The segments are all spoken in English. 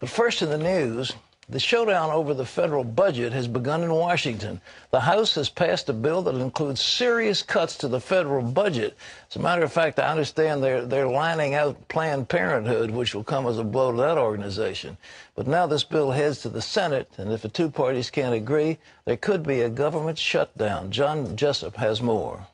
But first in the news, the showdown over the federal budget has begun in Washington. The House has passed a bill that includes serious cuts to the federal budget. As a matter of fact, I understand they're lining out Planned Parenthood, which will come as a blow to that organization. But now this bill heads to the Senate, and if the two parties can't agree, there could be a government shutdown. John Jessup has more.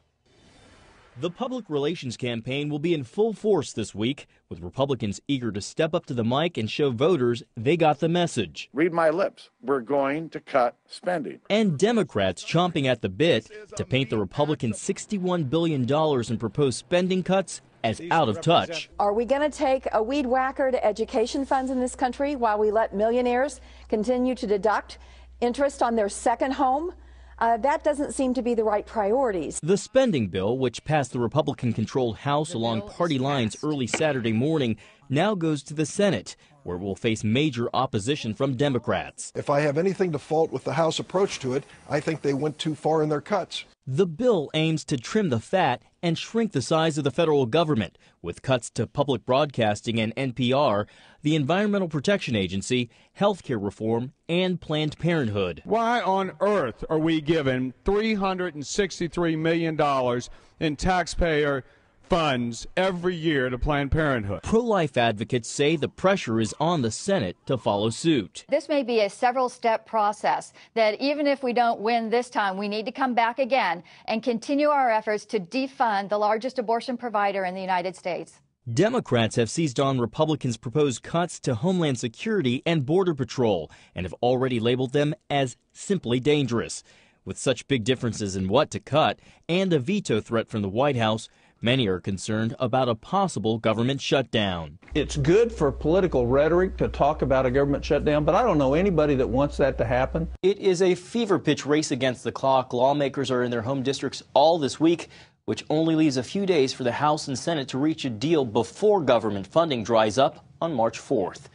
The public relations campaign will be in full force this week, with Republicans eager to step up to the mic and show voters they got the message. Read my lips. We're going to cut spending. And Democrats chomping at the bit to paint the Republicans' $61 billion in proposed spending cuts as out of touch. Are we going to take a weed whacker to education funds in this country while we let millionaires continue to deduct interest on their second home? That doesn't seem to be the right priorities. The spending bill, which passed the Republican-controlled House along party lines early Saturday morning, now goes to the Senate, where it will face major opposition from Democrats. If I have anything to fault with the House approach to it, I think they went too far in their cuts. The bill aims to trim the fat and shrink the size of the federal government, with cuts to public broadcasting and NPR, the Environmental Protection Agency, health care reform, and Planned Parenthood. Why on earth are we given $363 million in taxpayer funds every year to Planned Parenthood? Pro-life advocates say the pressure is on the Senate to follow suit. This may be a several-step process that even if we don't win this time, we need to come back again and continue our efforts to defund the largest abortion provider in the United States. Democrats have seized on Republicans' proposed cuts to Homeland Security and Border Patrol and have already labeled them as simply dangerous. With such big differences in what to cut and a veto threat from the White House, many are concerned about a possible government shutdown. It's good for political rhetoric to talk about a government shutdown, but I don't know anybody that wants that to happen. It is a fever pitch race against the clock. Lawmakers are in their home districts all this week, which only leaves a few days for the House and Senate to reach a deal before government funding dries up on March 4th.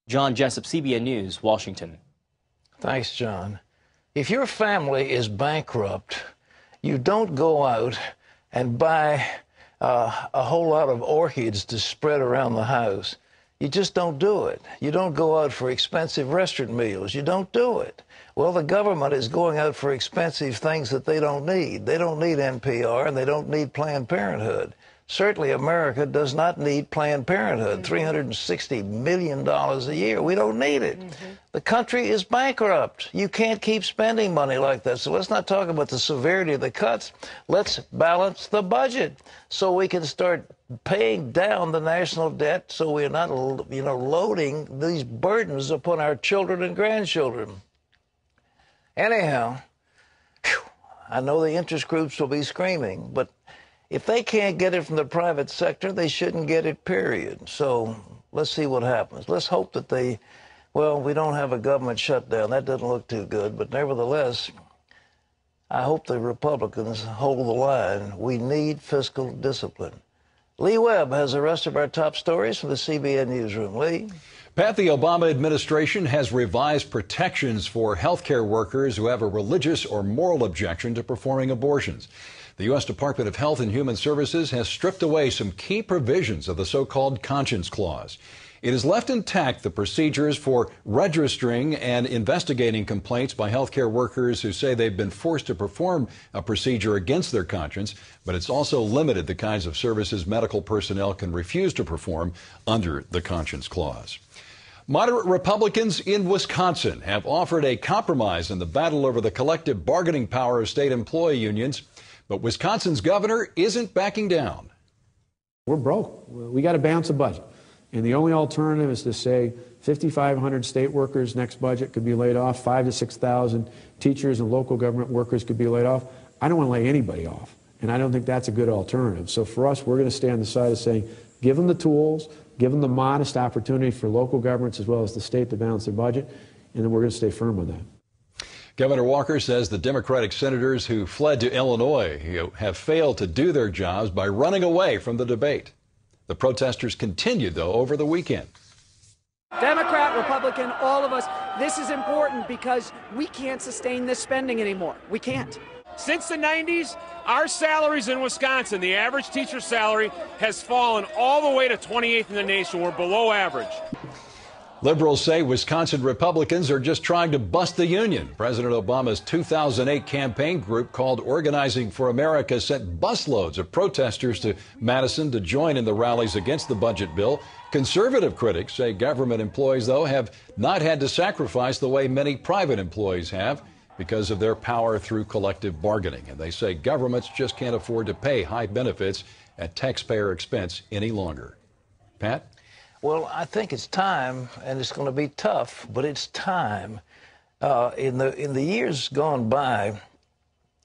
John Jessup, CBN News, Washington. Thanks, John. If your family is bankrupt, you don't go out and buy a whole lot of orchids to spread around the house. You just don't do it. You don't go out for expensive restaurant meals. You don't do it. Well, the government is going out for expensive things that they don't need. They don't need NPR, and they don't need Planned Parenthood. Certainly, America does not need Planned Parenthood, $360 million a year. We don't need it. The country is bankrupt. You can't keep spending money like that. So let's not talk about the severity of the cuts. Let's balance the budget so we can start paying down the national debt so we're not, loading these burdens upon our children and grandchildren. Anyhow, I know the interest groups will be screaming, but if they can't get it from the private sector, they shouldn't get it, period. So let's see what happens. Let's hope that we don't have a government shutdown. That doesn't look too good. But nevertheless, I hope the Republicans hold the line. We need fiscal discipline. Lee Webb has the rest of our top stories from the CBN Newsroom. Lee? Pat, the Obama administration has revised protections for health care workers who have a religious or moral objection to performing abortions. The U.S. Department of Health and Human Services has stripped away some key provisions of the so-called Conscience Clause. It has left intact the procedures for registering and investigating complaints by healthcare workers who say they've been forced to perform a procedure against their conscience, but it's also limited the kinds of services medical personnel can refuse to perform under the Conscience Clause. Moderate Republicans in Wisconsin have offered a compromise in the battle over the collective bargaining power of state employee unions, but Wisconsin's governor isn't backing down. We're broke. We got to balance the budget. And the only alternative is to say 5,500 state workers next budget could be laid off, 5,000 to 6,000 teachers and local government workers could be laid off. I don't want to lay anybody off, and I don't think that's a good alternative. So for us, we're going to stay on the side of saying, give them the tools, give them the modest opportunity for local governments as well as the state to balance their budget, and then we're going to stay firm on that. Governor Walker says the Democratic senators who fled to Illinois have failed to do their jobs by running away from the debate. The protesters continued, though, over the weekend. Democrat, Republican, all of us, this is important because we can't sustain this spending anymore. We can't. Since the 90s, our salaries in Wisconsin, the average teacher salary has fallen all the way to 28th in the nation. We're below average. Liberals say Wisconsin Republicans are just trying to bust the union. President Obama's 2008 campaign group called Organizing for America sent busloads of protesters to Madison to join in the rallies against the budget bill. Conservative critics say government employees, though, have not had to sacrifice the way many private employees have because of their power through collective bargaining. And they say governments just can't afford to pay high benefits at taxpayer expense any longer. Pat? Well, I think it's time, and it's going to be tough, but it's time. In the years gone by,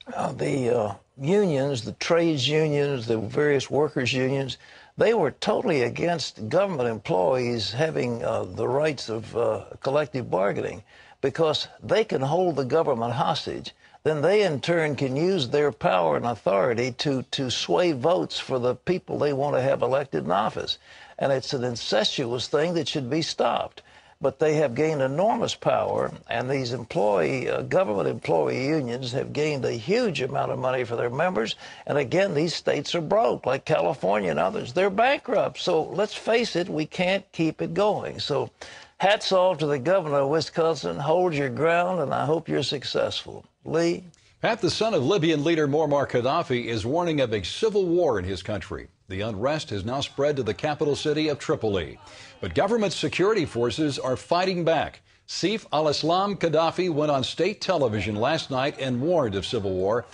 the unions, the trades unions, the various workers' unions, they were totally against government employees having the rights of collective bargaining because they can hold the government hostage. Then they, in turn, can use their power and authority to sway votes for the people they want to have elected in office. And it's an incestuous thing that should be stopped. But they have gained enormous power, and these government employee unions have gained a huge amount of money for their members. And again, these states are broke, like California and others. They're bankrupt. So let's face it, we can't keep it going. So hats off to the governor of Wisconsin. Hold your ground, and I hope you're successful. Lee? Pat, the son of Libyan leader Muammar Gaddafi, is warning of a civil war in his country. The unrest has now spread to the capital city of Tripoli. But government security forces are fighting back. Saif al-Islam Gaddafi went on state television last night and warned of civil war.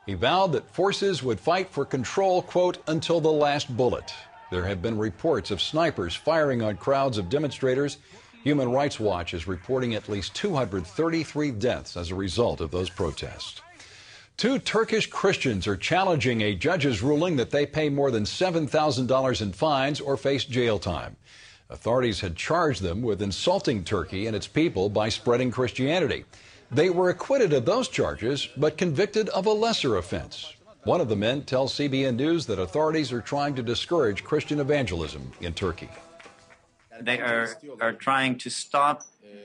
He vowed that forces would fight for control, quote, until the last bullet. There have been reports of snipers firing on crowds of demonstrators. Human Rights Watch is reporting at least 233 deaths as a result of those protests. 2 Turkish Christians are challenging a judge's ruling that they pay more than $7,000 in fines or face jail time. Authorities had charged them with insulting Turkey and its people by spreading Christianity. They were acquitted of those charges, but convicted of a lesser offense. One of the men tells CBN News that authorities are trying to discourage Christian evangelism in Turkey. They are trying to stop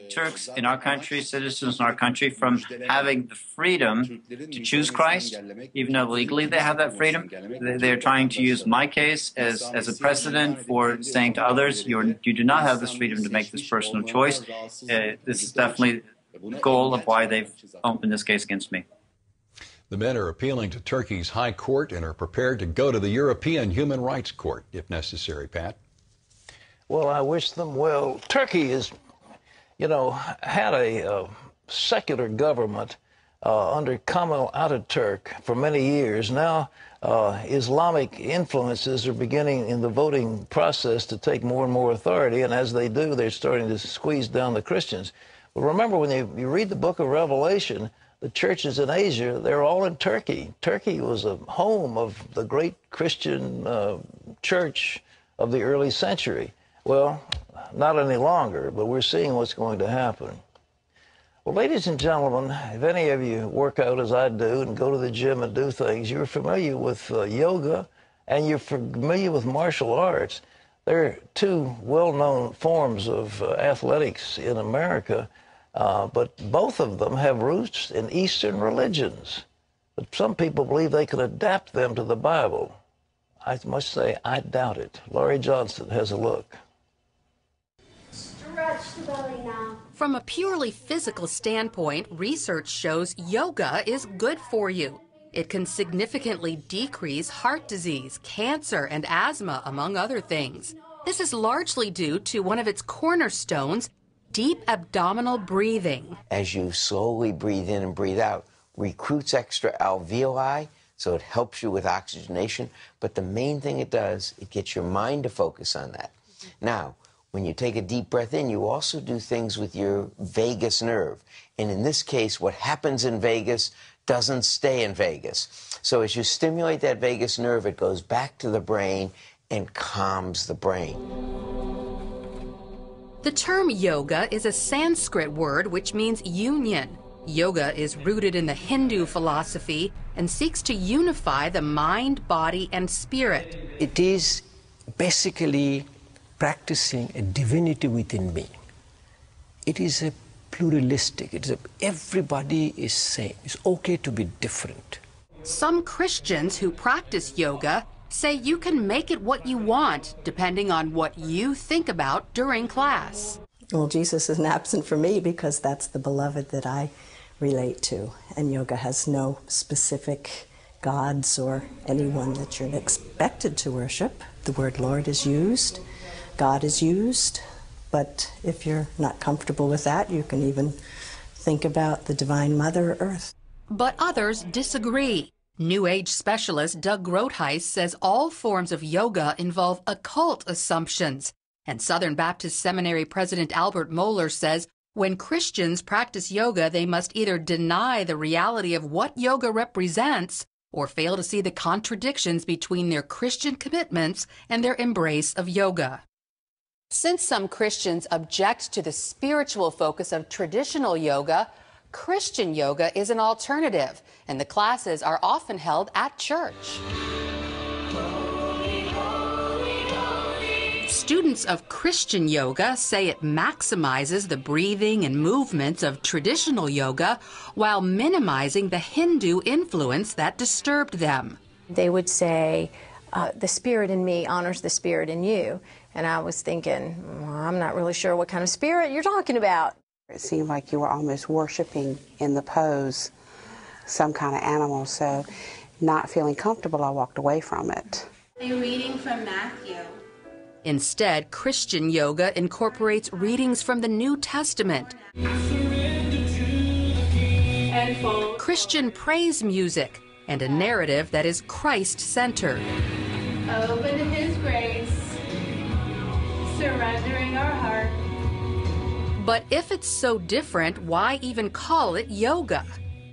Turks in our country, citizens in our country, from having the freedom to choose Christ, even though legally they have that freedom. They're trying to use my case as a precedent for saying to others, you do not have this freedom to make this personal choice. This is definitely the goal of why they've opened this case against me. The men are appealing to Turkey's High Court and are prepared to go to the European Human Rights Court if necessary. Pat? Well, I wish them well. Turkey is, had a secular government under Kemal Ataturk for many years. Now, Islamic influences are beginning in the voting process to take more and more authority, and as they do, they're starting to squeeze down the Christians. But remember, when you read the book of Revelation, the churches in Asia, they're all in Turkey. Turkey was a home of the great Christian church of the early century. Well, not any longer, but we're seeing what's going to happen. Well, ladies and gentlemen, if any of you work out as I do and go to the gym and do things, you're familiar with yoga and you're familiar with martial arts. They're 2 well-known forms of athletics in America, but both of them have roots in Eastern religions. But some people believe they can adapt them to the Bible. I must say, I doubt it. Laurie Johnson has a look. Stretch the belly now. From a purely physical standpoint, research shows yoga is good for you. It can significantly decrease heart disease, cancer, and asthma, among other things. This is largely due to one of its cornerstones, deep abdominal breathing. As you slowly breathe in and breathe out, recruits extra alveoli, so it helps you with oxygenation. But the main thing it does, it gets your mind to focus on that. Now, when you take a deep breath in, you also do things with your vagus nerve. And in this case, what happens in Vegas doesn't stay in Vegas. So as you stimulate that vagus nerve, it goes back to the brain and calms the brain. The term yoga is a Sanskrit word which means union. Yoga is rooted in the Hindu philosophy and seeks to unify the mind, body, and spirit. It is basically practicing a divinity within me. It is a pluralistic, everybody is same. It's okay to be different. Some Christians who practice yoga say you can make it what you want depending on what you think about during class. Well, Jesus isn't absent for me because that's the beloved that I relate to. And yoga has no specific gods or anyone that you're expected to worship. The word Lord is used, God is used, but if you're not comfortable with that, you can even think about the Divine Mother Earth. But others disagree. New Age specialist Doug Groothuis says all forms of yoga involve occult assumptions. And Southern Baptist Seminary President Albert Mohler says when Christians practice yoga, they must either deny the reality of what yoga represents or fail to see the contradictions between their Christian commitments and their embrace of yoga. Since some Christians object to the spiritual focus of traditional yoga, Christian yoga is an alternative, and the classes are often held at church. Students of Christian yoga say it maximizes the breathing and movements of traditional yoga while minimizing the Hindu influence that disturbed them. They would say, the spirit in me honors the spirit in you. And I was thinking, well, I'm not really sure what kind of spirit you're talking about. It seemed like you were almost worshiping in the pose some kind of animal, so not feeling comfortable, I walked away from it. They're reading from Matthew. Instead, Christian yoga incorporates readings from the New Testament, Christian praise music, and a narrative that is Christ-centered. Open to His grace, surrendering our heart. But if it's so different, why even call it yoga?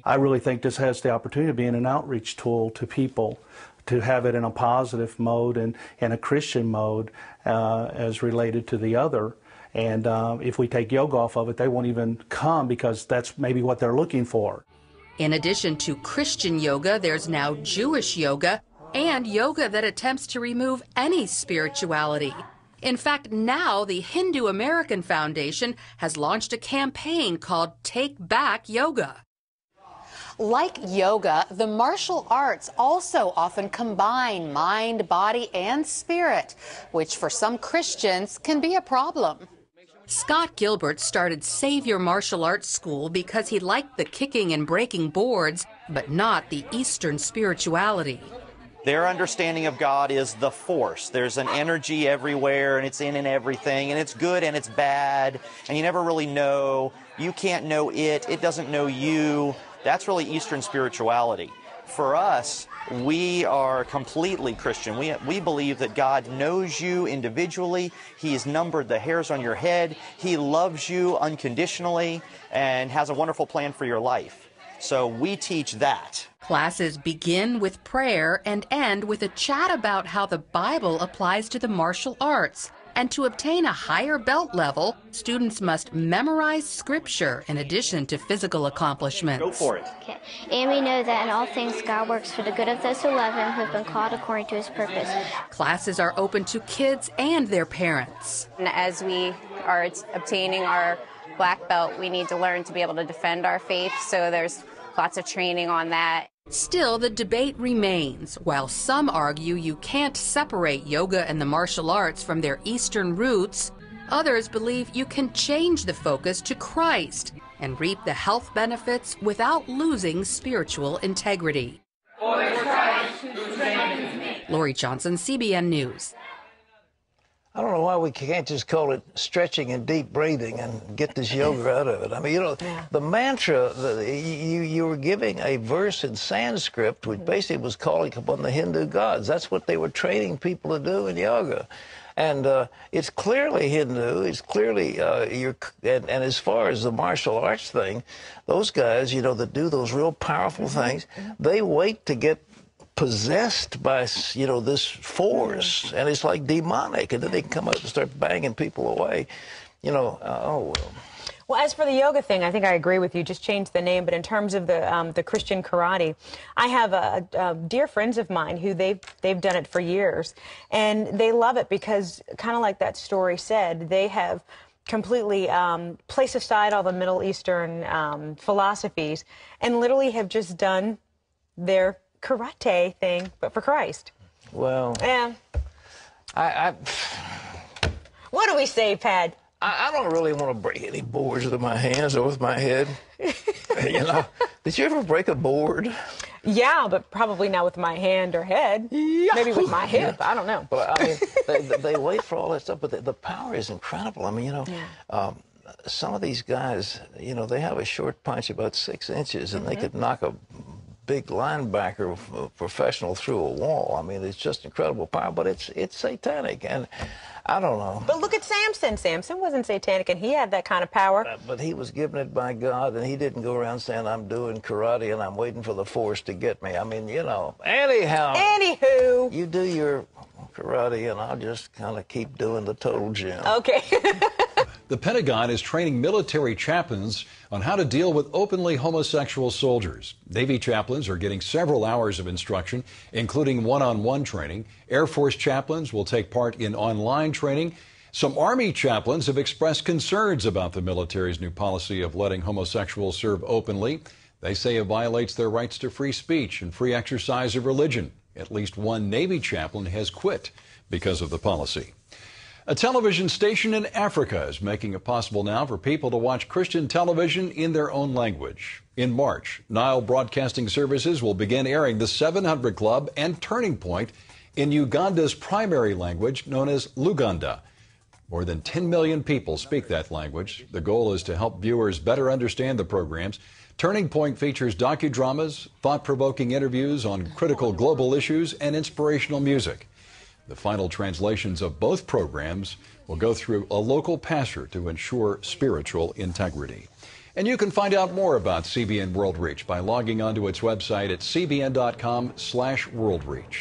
I really think this has the opportunity of being an outreach tool to people, to have it in a positive mode and in a Christian mode as related to the other. And if we take yoga off of it, they won't even come because that's maybe what they're looking for. In addition to Christian yoga, there's now Jewish yoga and yoga that attempts to remove any spirituality. In fact, now the Hindu American Foundation has launched a campaign called Take Back Yoga. Like yoga, the martial arts also often combine mind, body, and spirit, which for some Christians can be a problem. Scott Gilbert started Savior Martial Arts School because he liked the kicking and breaking boards, but not the Eastern spirituality. Their understanding of God is the force. There's an energy everywhere, and it's in and everything, and it's good and it's bad, and you never really know. You can't know it. It doesn't know you. That's really Eastern spirituality. For us, we are completely Christian. We believe that God knows you individually. He's numbered the hairs on your head. He loves you unconditionally and has a wonderful plan for your life. So we teach that. Classes begin with prayer and end with a chat about how the Bible applies to the martial arts. And to obtain a higher belt level, students must memorize scripture in addition to physical accomplishments. Go for it. Okay. And we know that in all things God works for the good of those who love Him, who have been called according to His purpose. Classes are open to kids and their parents. And as we are obtaining our black belt, we need to learn to be able to defend our faith, so there's lots of training on that. Still, the debate remains. While some argue you can't separate yoga and the martial arts from their Eastern roots, others believe you can change the focus to Christ and reap the health benefits without losing spiritual integrity. Lori Johnson, CBN News. I don't know why we can't just call it stretching and deep breathing and get this yoga out of it. I mean, you know, the mantra, you were giving a verse in Sanskrit, which basically was calling upon the Hindu gods. That's what they were training people to do in yoga. And it's clearly Hindu. It's clearly, and as far as the martial arts thing, those guys, you know, that do those real powerful things, they wait to get possessed by, you know, this force, and it's like demonic, and then they can come up and start banging people away, you know. Oh well. Well, as for the yoga thing, I think I agree with you. Just change the name. But in terms of the Christian karate, I have dear friends of mine who they've done it for years, and they love it because, kind of like that story said, they have completely placed aside all the Middle Eastern philosophies and literally have just done their karate thing, but for Christ. Well, yeah. I what do we say, Pat? I don't really want to break any boards with my hands or with my head. You know, did you ever break a board? Yeah, but probably not with my hand or head. Yeah. Maybe with my hip. I don't know. But I mean, they wait for all that stuff, but the power is incredible. I mean, you know, some of these guys, you know, they have a short punch about 6 inches, and they could knock a big linebacker professional through a wall. I mean, it's just incredible power, but it's satanic, and I don't know. But look at Samson. Samson wasn't satanic, and he had that kind of power. But he was given it by God, and he didn't go around saying, I'm doing karate and I'm waiting for the force to get me. I mean, you know, anyhow. Anywho. You do your karate, and I'll just kind of keep doing the total gym. Okay. The Pentagon is training military chaplains on how to deal with openly homosexual soldiers. Navy chaplains are getting several hours of instruction, including one-on-one training. Air Force chaplains will take part in online training. Some Army chaplains have expressed concerns about the military's new policy of letting homosexuals serve openly. They say it violates their rights to free speech and free exercise of religion. At least one Navy chaplain has quit because of the policy. A television station in Africa is making it possible now for people to watch Christian television in their own language. In March, Nile Broadcasting Services will begin airing the 700 Club and Turning Point in Uganda's primary language, known as Luganda. More than 10 million people speak that language. The goal is to help viewers better understand the programs. Turning Point features docudramas, thought-provoking interviews on critical global issues, and inspirational music. The final translations of both programs will go through a local pastor to ensure spiritual integrity. And you can find out more about CBN World Reach by logging onto its website at cbn.com/worldreach.